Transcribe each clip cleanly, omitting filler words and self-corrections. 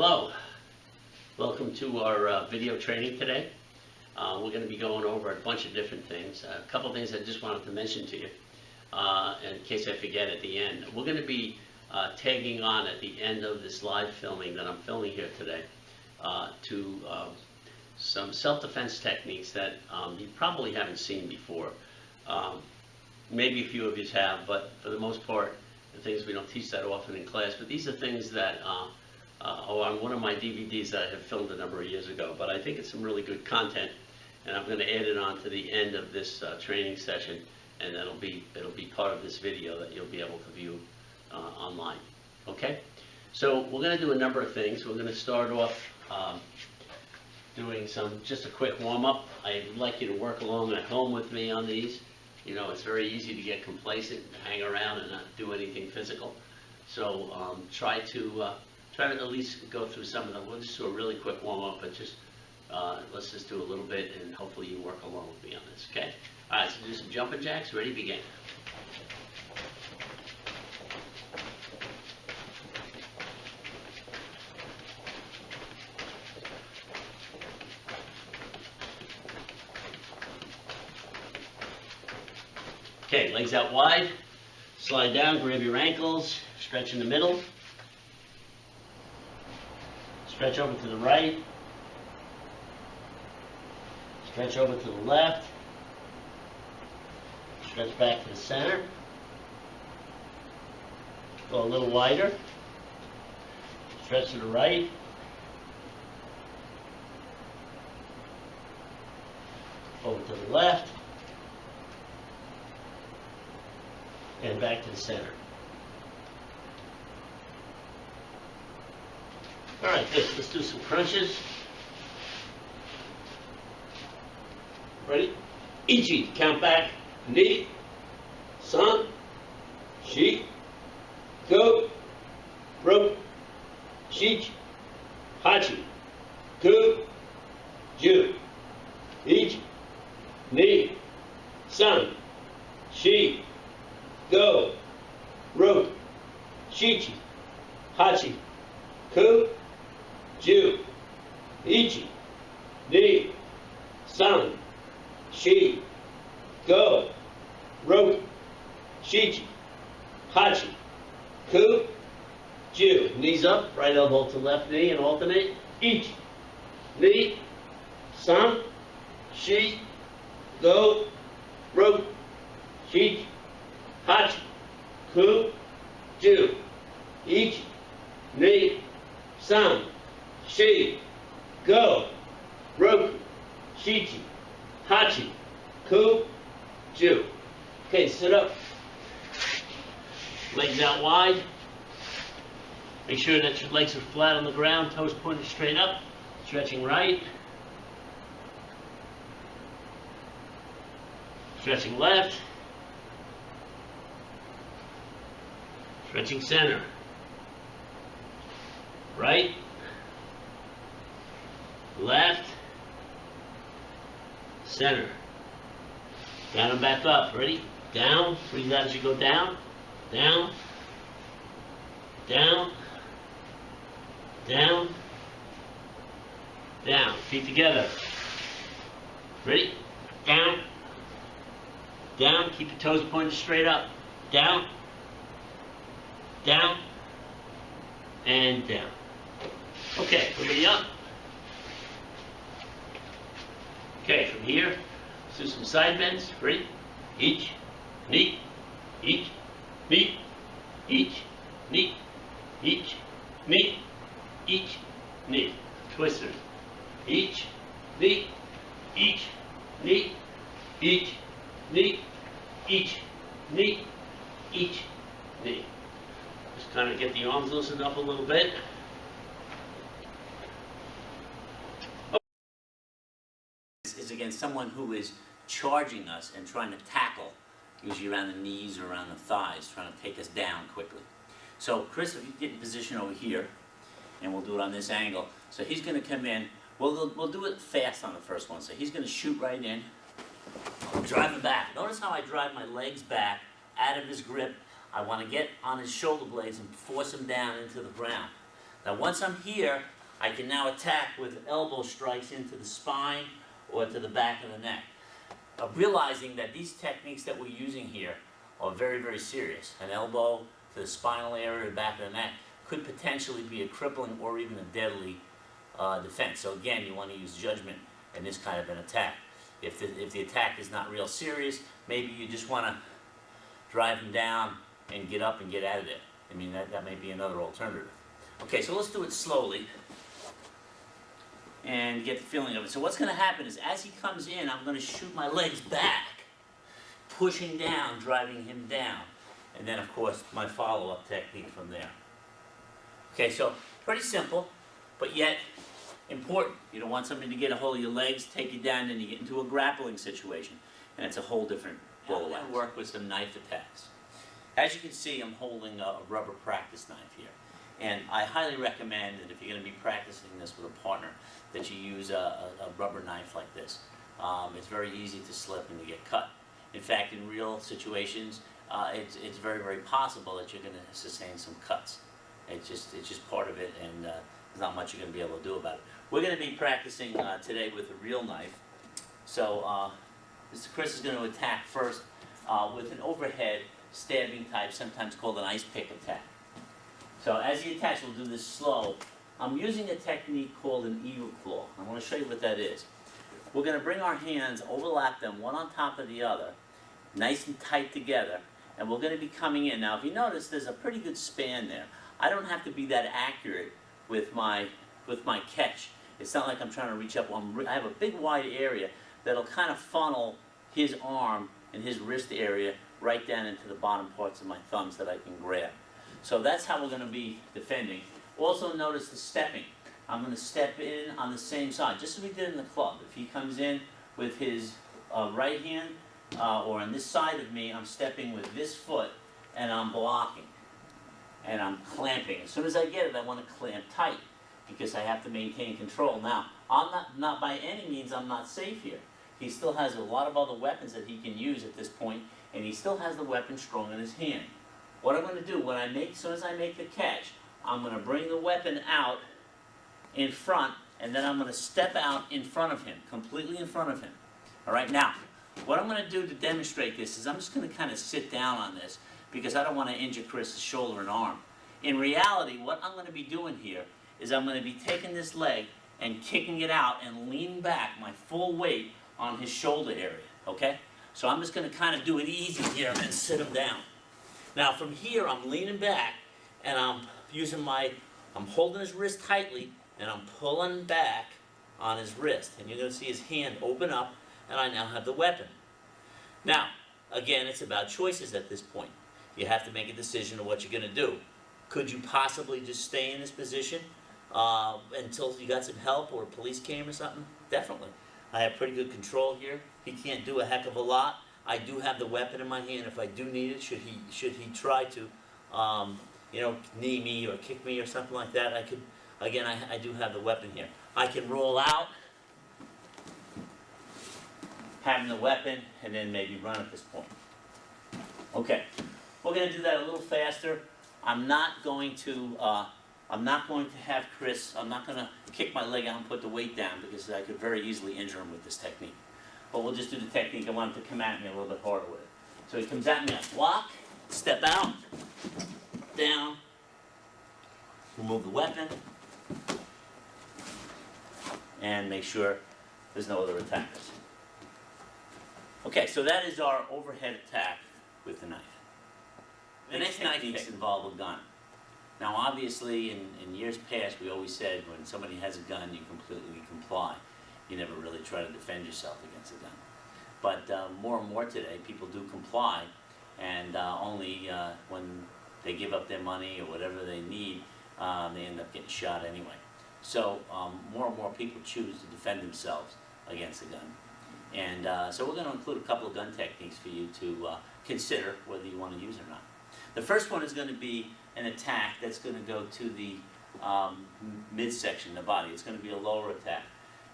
Hello, welcome to our video training today. We're going to be going over a bunch of different things. A couple things I just wanted to mention to you in case I forget at the end. We're going to be tagging on at the end of this live filming that I'm filming here today to some self-defense techniques that you probably haven't seen before. Maybe a few of you have, but for the most part, the things we don't teach that often in class. But these are things that on one of my DVDs that I had filmed a number of years ago, but I think it's some really good content, and I'm going to add it on to the end of this training session, and it'll be part of this video that you'll be able to view online. Okay? So we're going to do a number of things. We're going to start off doing just a quick warm-up. I'd like you to work along at home with me on these. You know, it's very easy to get complacent and hang around and not do anything physical. So try to at least go through some of them. We'll just do a really quick warm-up, but let's just do a little bit, and hopefully you work along with me on this, okay? All right, so do some jumping jacks. Ready, begin. Okay, legs out wide, slide down, grab your ankles, stretch in the middle. Stretch over to the right, stretch over to the left, stretch back to the center, go a little wider, stretch to the right, over to the left, and back to the center. All right, good. Let's do some crunches. Ready? Ichi, count back. Ni, san, shi, go, ro, shichi, hachi, ku, ju, ichi, ni, san, shi, go, ro, shichi, hachi, ku, ju, ichi, ni, san, shi, go, ro, shichi, hachi, ku, ju. Knees up, right elbow to left knee and alternate. Ichi, ni, san, shi, go, ro, shichi, hachi, ku, ju. Ichi, ni, san, shi, go, roku, shichi, hachi, ku, ju. Okay, sit up. Legs out wide. Make sure that your legs are flat on the ground, toes pointed straight up. Stretching right. Stretching left. Stretching center. Right. Left, center, down and back up. Ready? Down, breathe out as you go down, down, down, down, down. Feet together. Ready? Down, down, keep your toes pointed straight up. Down, down, and down. Okay, everybody up. Okay, from here, let's do some side bends. Ready? Each, knee, each, knee, each, knee, each, knee, each, knee. Twisters. Each, knee, each, knee, each, knee, each, knee, each, knee. Just kind of get the arms loosened up a little bit. Is against someone who is charging us and trying to tackle, usually around the knees or around the thighs, trying to take us down quickly. So Chris, if you get in position over here, and we'll do it on this angle. So he's going to come in. We'll do it fast on the first one. So he's going to shoot right in, drive him back. Notice how I drive my legs back out of his grip. I want to get on his shoulder blades and force him down into the ground. Now once I'm here, I can now attack with elbow strikes into the spine or to the back of the neck. Realizing that these techniques that we're using here are very, very serious. An elbow to the spinal area or back of the neck could potentially be a crippling or even a deadly defense. So again, you want to use judgment in this kind of an attack. If the attack is not real serious, maybe you just want to drive him down and get up and get out of there. I mean, that may be another alternative. Okay, so let's do it slowly and get the feeling of it. So what's going to happen is as he comes in, I'm going to shoot my legs back, pushing down, driving him down. And then, of course, my follow-up technique from there. Okay, so pretty simple, but yet important. You don't want somebody to get a hold of your legs, take you down, and you get into a grappling situation. And it's a whole different ball. I'm going to work with some knife attacks. As you can see, I'm holding a rubber practice knife here. And I highly recommend that if you're going to be practicing this with a partner, that you use a rubber knife like this. It's very easy to slip and to get cut. In fact, in real situations, it's very, very possible that you're going to sustain some cuts. It's just part of it, and there's not much you're going to be able to do about it. We're going to be practicing today with a real knife. So Mr. Chris is going to attack first with an overhead stabbing type, sometimes called an ice pick attack. So as he attacks, we'll do this slow. I'm using a technique called an eagle claw. I want to show you what that is. We're going to bring our hands, overlap them one on top of the other, nice and tight together, and we're going to be coming in. Now if you notice, there's a pretty good span there. I don't have to be that accurate with my catch. It's not like I'm trying to reach up. I have a big wide area that'll kind of funnel his arm and his wrist area right down into the bottom parts of my thumbs that I can grab. So that's how we're going to be defending. Also notice the stepping. I'm going to step in on the same side, just as we did in the club. If he comes in with his right hand or on this side of me, I'm stepping with this foot and I'm blocking. And I'm clamping. As soon as I get it, I want to clamp tight because I have to maintain control. Now, I'm not by any means, I'm not safe here. He still has a lot of other weapons that he can use at this point, and he still has the weapon strong in his hand. What I'm going to do, as soon as I make the catch, I'm going to bring the weapon out in front, and then I'm going to step out in front of him, completely in front of him. All right, now, what I'm going to do to demonstrate this is I'm just going to kind of sit down on this because I don't want to injure Chris's shoulder and arm. In reality, what I'm going to be doing here is I'm going to be taking this leg and kicking it out and leaning back my full weight on his shoulder area, okay? So I'm just going to kind of do it easy here and then sit him down. Now from here, I'm leaning back and I'm holding his wrist tightly and I'm pulling back on his wrist. And you're going to see his hand open up and I now have the weapon. Now, again, it's about choices at this point. You have to make a decision of what you're going to do. Could you possibly just stay in this position until you got some help or a police came or something? Definitely. I have pretty good control here. He can't do a heck of a lot. I do have the weapon in my hand if I do need it. Should he try to, knee me or kick me or something like that, I could. Again, I do have the weapon here. I can roll out, having the weapon, and then maybe run at this point. Okay, we're going to do that a little faster. I'm not going to have Chris. I'm not going to kick my leg out and put the weight down because I could very easily injure him with this technique. But we'll just do the technique. I want him to come at me a little bit harder with it. So he comes at me, I block, step out, down, remove the weapon, and make sure there's no other attackers. Okay, so that is our overhead attack with the knife. The next techniques involve a gun. Now obviously in years past we always said when somebody has a gun you completely comply. You never really try to defend yourself against a gun. But more and more today people do comply and only when they give up their money or whatever they need they end up getting shot anyway. So more and more people choose to defend themselves against a gun. And so we're going to include a couple of gun techniques for you to consider whether you want to use it or not. The first one is going to be an attack that's going to go to the midsection, the body. It's going to be a lower attack.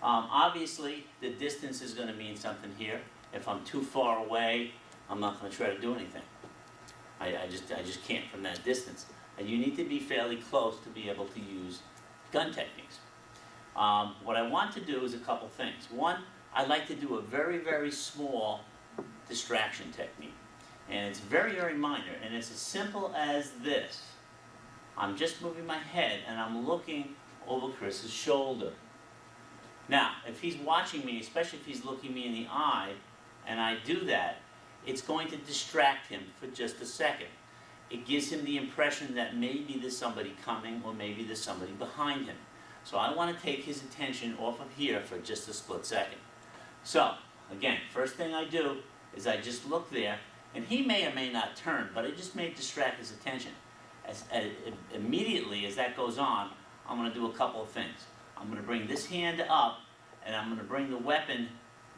Obviously, the distance is going to mean something here. If I'm too far away, I'm not going to try to do anything. I just can't from that distance. and you need to be fairly close to be able to use gun techniques. What I want to do is a couple things. One, I like to do a very, very small distraction technique. And it's very, very minor, and it's as simple as this. I'm just moving my head, and I'm looking over Chris's shoulder. Now, if he's watching me, especially if he's looking me in the eye, and I do that, it's going to distract him for just a second. It gives him the impression that maybe there's somebody coming, or maybe there's somebody behind him. So I want to take his attention off of here for just a split second. So, again, first thing I do is I just look there, and he may or may not turn, but it just may distract his attention. Immediately as that goes on, I'm going to do a couple of things. I'm going to bring this hand up, and I'm going to bring the weapon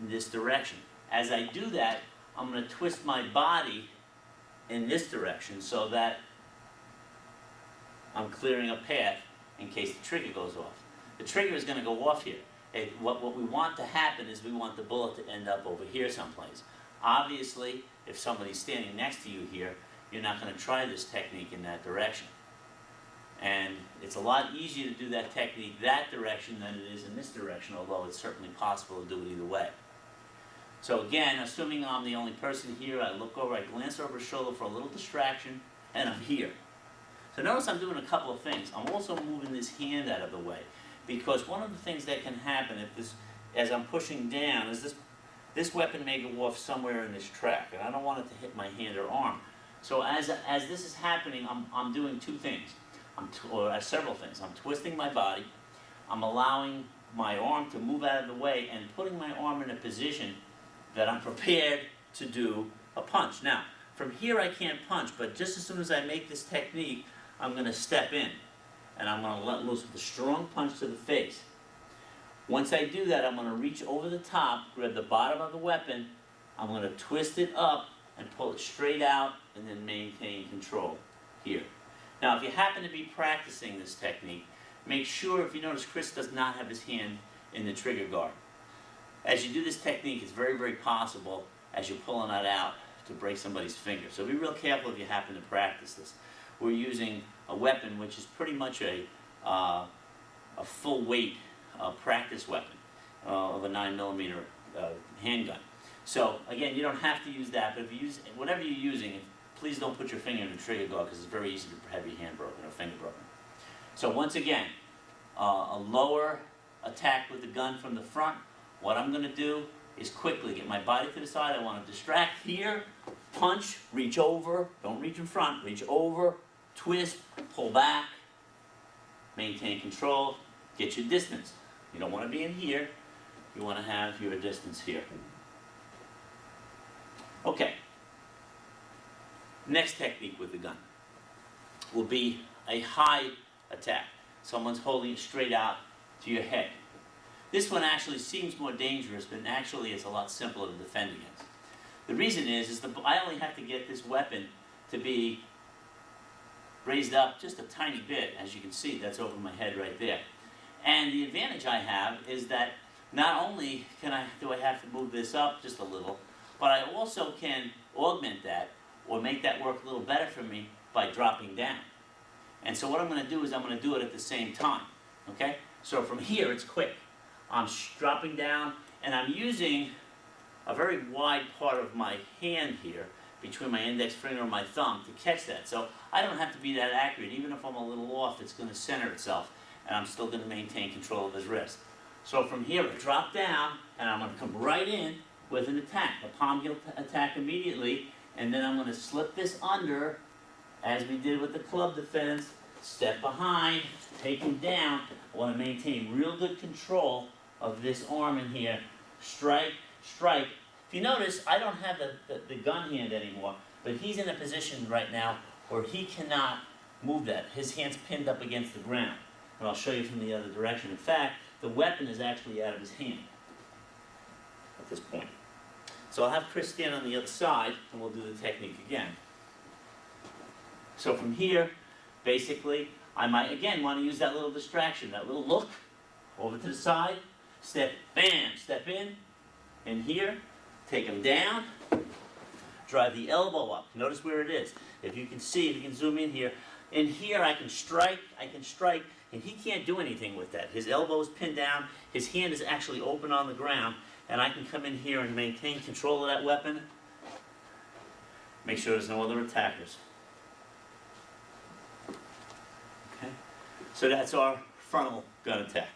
in this direction. As I do that, I'm going to twist my body in this direction so that I'm clearing a path in case the trigger goes off. The trigger is going to go off here. What we want to happen is we want the bullet to end up over here someplace. Obviously, if somebody's standing next to you here, you're not going to try this technique in that direction. And it's a lot easier to do that technique that direction than it is in this direction, although it's certainly possible to do it either way. So again, assuming I'm the only person here, I look over, I glance over his shoulder for a little distraction, and I'm here. So notice I'm doing a couple of things. I'm also moving this hand out of the way, because one of the things that can happen if this, as I'm pushing down, is this weapon may go off somewhere in this track, and I don't want it to hit my hand or arm. So as this is happening, I'm doing two things, or several things. I'm twisting my body, I'm allowing my arm to move out of the way, and putting my arm in a position that I'm prepared to do a punch. Now, from here I can't punch, but just as soon as I make this technique, I'm going to step in, and I'm going to let loose with a strong punch to the face. Once I do that, I'm going to reach over the top, grab the bottom of the weapon, I'm going to twist it up and pull it straight out, and then maintain control here. Now, if you happen to be practicing this technique, make sure, if you notice, Chris does not have his hand in the trigger guard. As you do this technique, it's very, very possible, as you're pulling that out, to break somebody's finger. So be real careful if you happen to practice this. We're using a weapon which is pretty much a full weight practice weapon of a 9mm handgun. So again, you don't have to use that, but if you use whatever you're using, please don't put your finger in the trigger guard, because it's very easy to have your hand broken or finger broken. So once again, a lower attack with the gun from the front. What I'm going to do is quickly get my body to the side. I want to distract here, punch, reach over, don't reach in front, reach over, twist, pull back, maintain control, get your distance. You don't want to be in here, you want to have your distance here. Okay, next technique with the gun will be a high attack. Someone's holding it straight out to your head. This one actually seems more dangerous, but actually it's a lot simpler to defend against. The reason is I only have to get this weapon to be raised up just a tiny bit. As you can see, that's over my head right there. And the advantage I have is that not only do I have to move this up just a little, but I also can augment that or make that work a little better for me by dropping down. And so what I'm going to do is I'm going to do it at the same time. Okay? So from here it's quick. I'm dropping down, and I'm using a very wide part of my hand here between my index finger and my thumb to catch that. So I don't have to be that accurate. Even if I'm a little off, it's going to center itself, and I'm still going to maintain control of his wrist. So from here, I drop down, and I'm going to come right in with an attack, a palm heel attack immediately, and then I'm going to slip this under, as we did with the club defense, step behind, take him down. I want to maintain real good control of this arm in here, strike, strike. If you notice, I don't have the gun hand anymore, but he's in a position right now where he cannot move that. His hand's pinned up against the ground. And I'll show you from the other direction. In fact, the weapon is actually out of his hand at this point. So I'll have Chris stand on the other side, and we'll do the technique again. So from here, basically, I might, again, want to use that little distraction, that little look, over to the side, step, bam, step in here, take him down, drive the elbow up. Notice where it is. If you can see, if you can zoom in here, And here I can strike, and he can't do anything with that. His elbow is pinned down, his hand is actually open on the ground, and I can come in here and maintain control of that weapon. Make sure there's no other attackers. Okay? So that's our frontal gun attack.